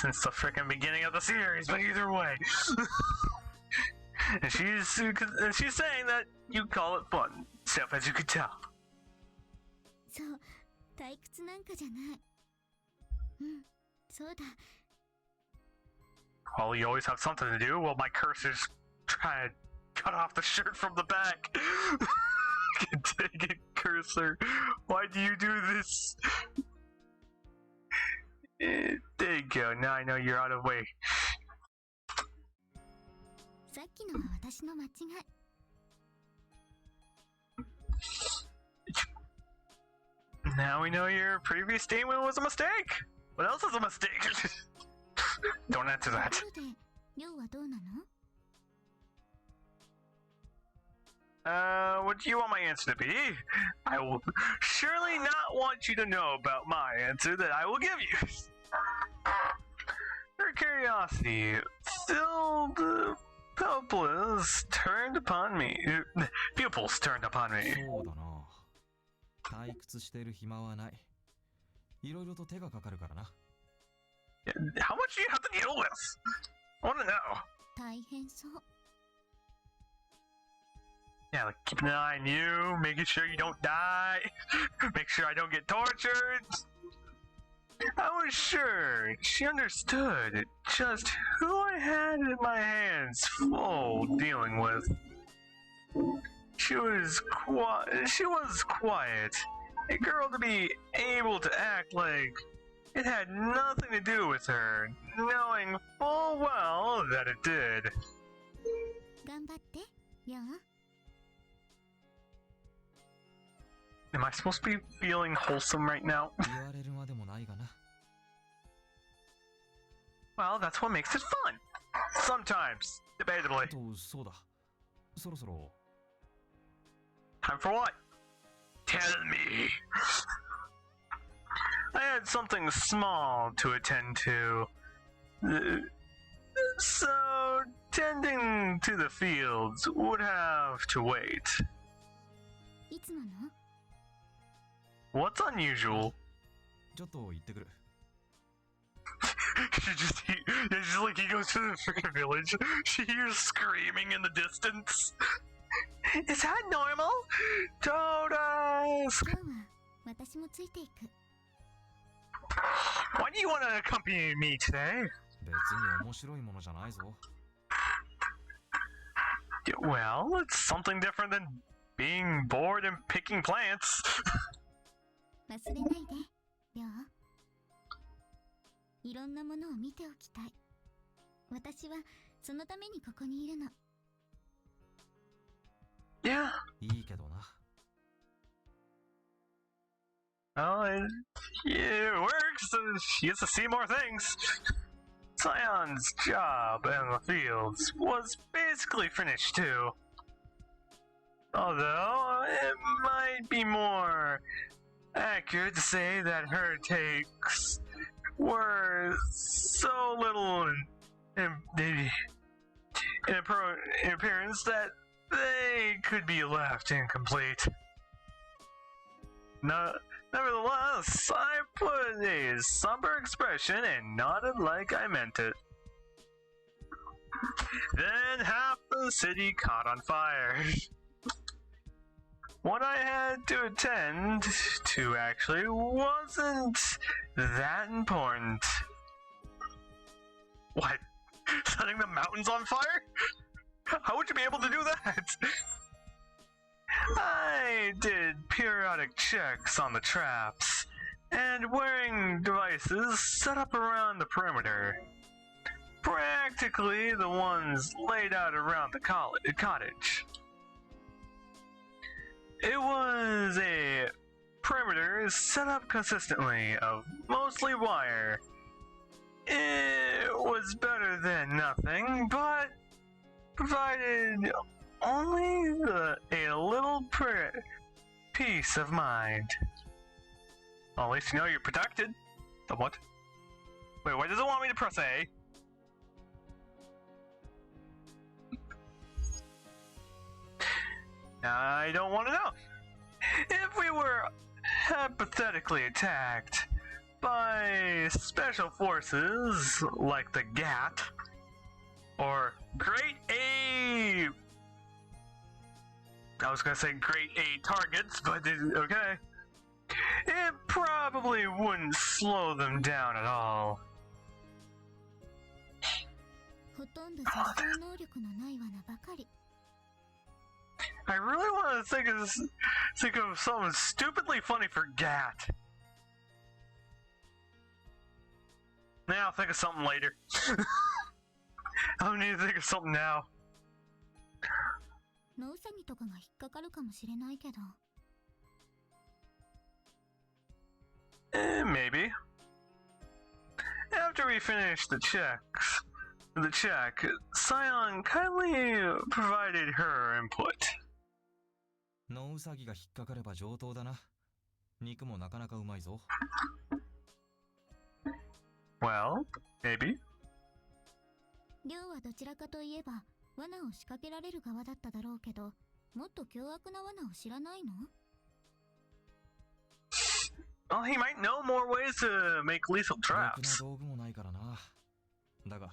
since the frickin' beginning of the series, but either way. And she's saying that you call it fun, Steph, as you could tell. そう、退屈なんかじゃない。うん、そうだ。Well, you always have something to do while my cursor's trying to cut off the shirt from the back. Dang it, cursor. Why do you do this? There you go. Now I know you're out of way. さっきのは私の間違い。Now we know your previous statement was a mistake. What else is a mistake? Don't answer that. ところで、りょうはどうなの？ What do you want my answer to be? I will surely not want you to know about my answer that I will give you. Her curiosity filled pupils turned upon me. Pupils turned upon me. そうだな。退屈してる暇はない。いろいろと手がかかるからな。How much do you have to deal with? I want to know. 大変そう。Yeah, like keeping an eye on you, making sure you don't die, make sure I don't get tortured. I was sure she understood just who I had in my hands full dealing with. She was quiet, a girl to be able to act like it had nothing to do with her, knowing full well that it did. 頑張って、りょう。Am I supposed to be feeling wholesome right now? 言われるまでもないがな。Well, that's what makes it fun. Sometimes, debatably. と、そうだ。そろそろ。Time for what? Tell me. I had something small to attend to. So, tending to the fields would have to wait. いつもの？ What's unusual? ちょっと行ってくる。It's just like he goes to the freaking village. She hears screaming in the distance. Is that normal? Don't ask. 今日は私もついていく。Why do you want to accompany me today? 別に面白いものじゃないぞ。Well, it's something different than being bored and picking plants. 忘れないで、りょう。いろんなものを見ておきたい。私はそのためにここにいるの。Yeah. いいけどな。Oh, it works. She gets to see more things. Scion's job in the fields was basically finished too. Although, it might be more accurate to say that her takes were so little in appearance that they could be left incomplete. Nevertheless, I put a somber expression and nodded like I meant it. Then half the city caught on fire. What I had to attend to actually wasn't that important. What? Setting the mountains on fire? How would you be able to do that? I did periodic checks on the traps and wearing devices set up around the perimeter. Practically the ones laid out around the cottage. It was a perimeter set up consistently of mostly wire. It was better than nothing, but provided only a little peace of mind. Well, at least you know you're protected. The what? Wait, why does it want me to press A? I don't want to know. If we were hypothetically attacked, by special forces like the GAT or Great A. I was gonna say Great A targets, but okay. It probably wouldn't slow them down at all. ほとんど殺傷能力のない罠ばかり。 I really want to think of something stupidly funny for GAT. Now I'll think of something later. I don't need to think of something now. ノウサギとかが引っかかるかもしれないけど。 Maybe. After we finish the check, Scion kindly provided her input. ノウサギが引っかかれば上等だな。肉もなかなかうまいぞ。Well, maybe. リョウはどちらかといえば罠を仕掛けられる側だっただろうけど、もっと凶悪な罠を知らないの？ Well, he might know more ways to make lethal ろくな traps. 道具もないからな。だが、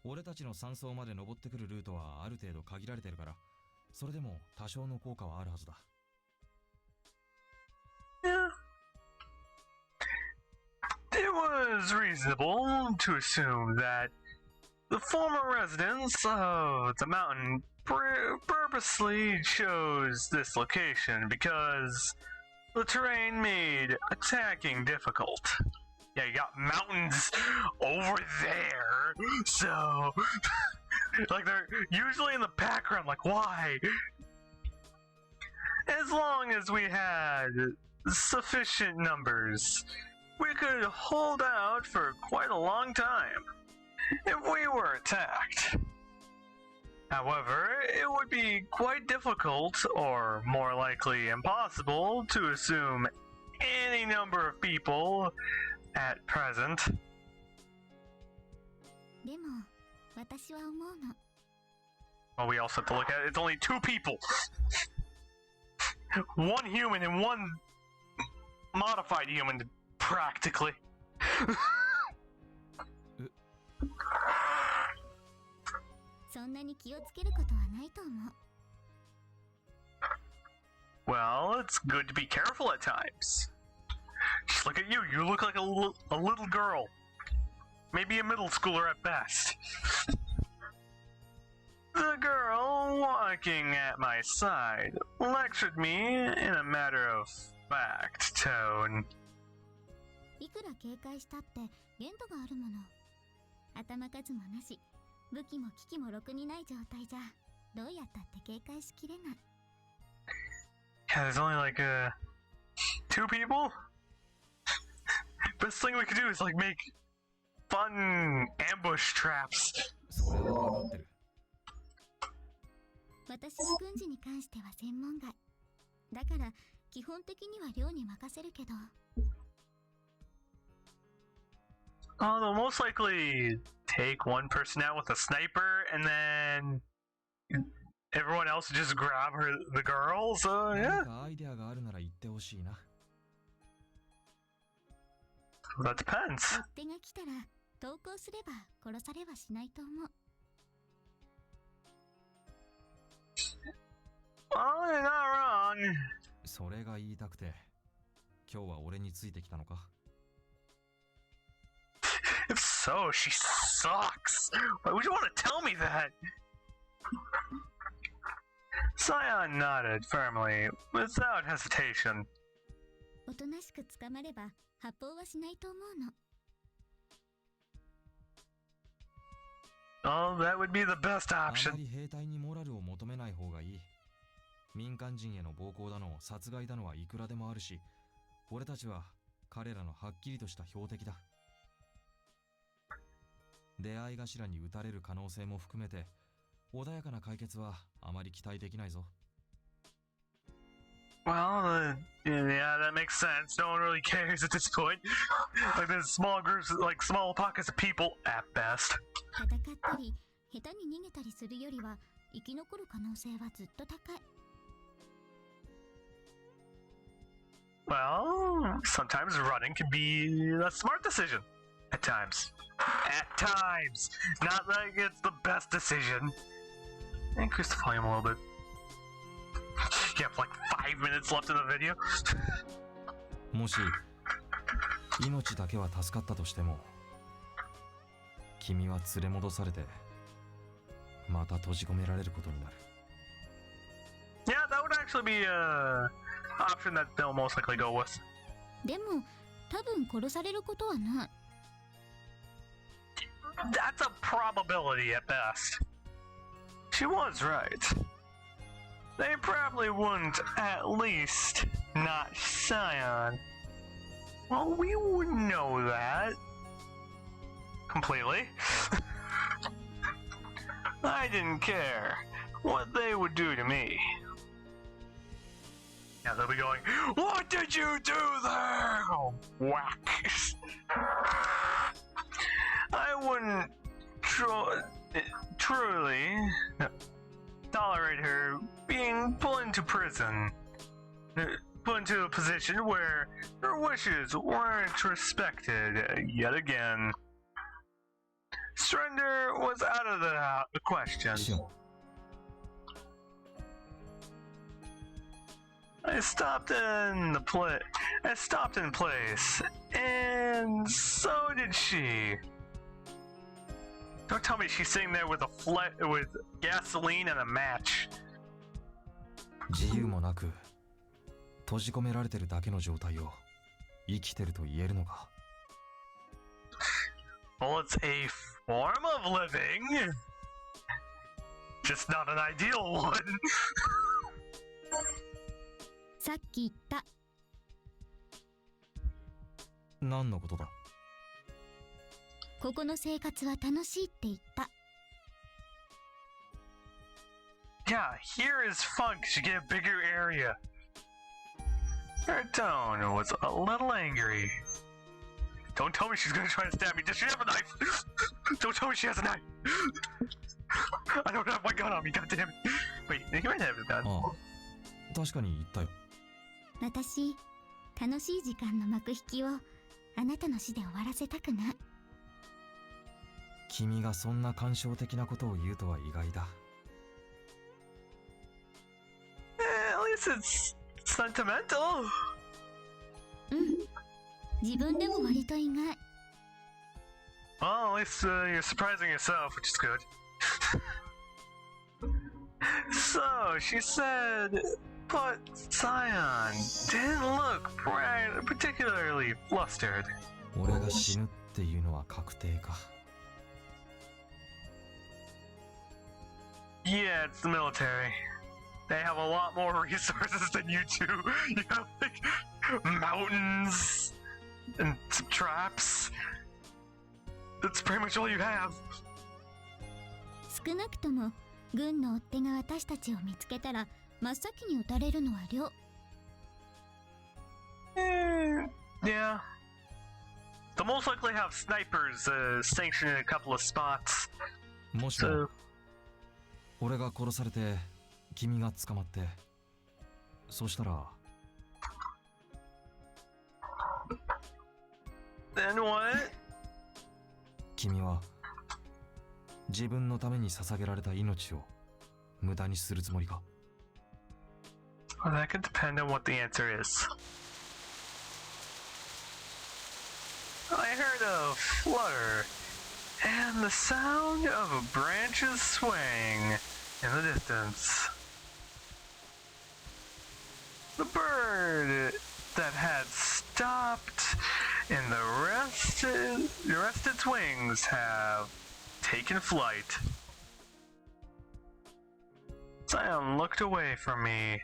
俺たちの山荘まで登ってくるルートはある程度限られてるから、それでも多少の効果はあるはずだ。Yeah. It was reasonable to assume that the former residents of the mountain purposely chose this location because the terrain made attacking difficult. Yeah, you got mountains over there, so like they're usually in the background, like why? As long as we had sufficient numbers, we could hold out for quite a long time if we were attacked. However, it would be quite difficult, or more likely impossible, to assume any number of people at present. でも私は思うの。 Well, we also have to look at it. It's only two people. One human and one modified human, practically. そんなに気をつけることはないと思う。 Well, it's good to be careful at times. Just look at you. You look like a little girl. Maybe a middle schooler at best. The girl walking at my side lectured me in a matter of fact tone. いくら警戒したって限度があるもの。頭数もなし、武器も機器もろくにない状態じゃ、どうやったって警戒しきれない。 Yeah, there's only like two people. Best thing we could do is like make fun ambush traps. それは分かってる。私は軍事に関しては専門外。だから基本的には寮に任せるけど。 They'll most likely take one person out with a sniper, and then everyone else just grab the girl. So 何 yeah, かアイデアがあるなら言ってほしいな。 that depends. 追っ手が来たら投降すれば殺されはしないと思う。 Oh, you're not wrong. それが言いたくて、今日は俺についてきたのか。 If so, she sucks. Why would you want to tell me that? Scion nodded firmly, without hesitation. おとなしく捕まれば発砲はしないと思うの。 Oh, that would be the best あま option. り兵隊にモラルを求めない方がいい。民間人への暴行だの殺害だのはいくらでもあるし、俺たちは彼らのはっきりとした標的だ。出会い頭に撃たれる可能性も含めて、穏やかな解決はあまり期待できないぞ。 Well, yeah, that makes sense. No one really cares at this point. Like there's small groups, like small pockets of people at best. 戦ったり下手に逃げたりするよりは生き残る可能性はずっと高い。Well, sometimes running can be a smart decision. At times. At times! Not like it's the best decision. Increase the volume a little bit. You have like 5 minutes left in the video. もし命だけは助かったとしても、君は連れ戻されてまた閉じ込められることになる。 Yeah, that would actually be a option that they'll most likely go with. でも多分殺されることはない。 That's a probability at best. She was right. They probably wouldn't, at least, not Scion. Well, we wouldn't know that. Completely. I didn't care what they would do to me. Now they'll be going, "What did you do there?" Oh, whack. I wouldn't truly tolerate her being put into prison, put into a position where her wishes weren't respected yet again. Surrender was out of the question. シオン、 I stopped in place, and so did she. Don't tell me she's sitting there with with gasoline and a match. 自由もなく閉じ込められてるだけの状態を生きてると言えるのか。 Well, it's a form of living, just not an ideal one. さっき言った。何のことだ。ここの生活は楽しいって言った。 Yeah, here is fun because you get a bigger area. Her tone was a little angry. Don't tell me she's gonna try to stab me. Does she have a knife? Don't tell me she has a knife. I don't have my gun on me, goddammit. Wait, you might have a gun. ああ、確かに言ったよ。私、楽しい時間の幕引きをあなたの死で終わらせたくない。君がそんな感傷的なことを言うとは意外だ。At least it's sentimental. うん。自分でも割と意外。Well, at least you're surprising yourself, which is good. So, she said, but Scion didn't look particularly flustered. 俺が死ぬっていうのは確定か。 Yeah, it's the military. They have a lot more resources than you do. You have like mountains and some traps. That's pretty much all you have. 少なくとも軍の追っ手が私たちを見つけたら真っ先に撃たれるのは亮。Yeah. They'll most likely have snipers stationed in a couple of spots. もしも俺が殺されて君が捕まって、そうしたら Then what? 君は自分のために捧げられた命を無駄にするつもりか。 Well, that could depend on what the answer is. I heard a flutter and the sound of a branch's swing in the distance. The bird that had stopped and the rest its wings have taken flight. Scion looked away from me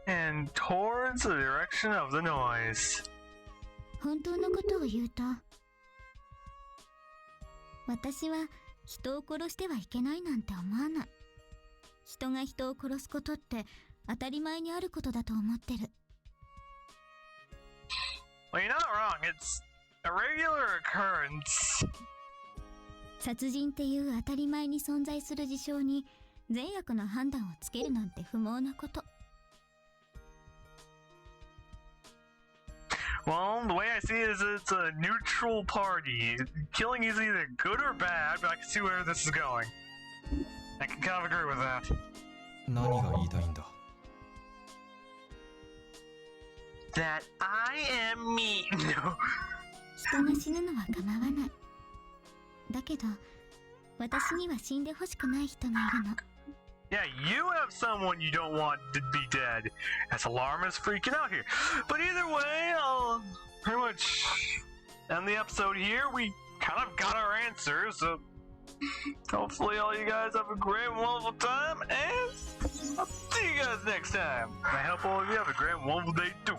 and towards the direction of the noise. 本当のことを言うと、私は人を殺してはいけないなんて思わない。人が人を殺すことって当たり前にあることだと思ってる。Well, you're not wrong. It's a regular occurrence. 殺人っていう当たり前に存在する事象に善悪の判断をつけるなんて不毛なこと。Well, the way I see it is it's a neutral party. Killing is either good or bad, but I can see where this is going. I can kind of agree with that. 何が言いたいんだ That I am me. No. 人が死ぬのは構わない。だけど、私には死んでほしくない人がいるの。Yeah, you have someone you don't want to be dead. That's alarmist freaking out here. But either way, I'll pretty much end the episode here. We kind of got our answers, so hopefully all you guys have a great and wonderful time, and I'll see you guys next time. And I hope all of you have a great and wonderful day too.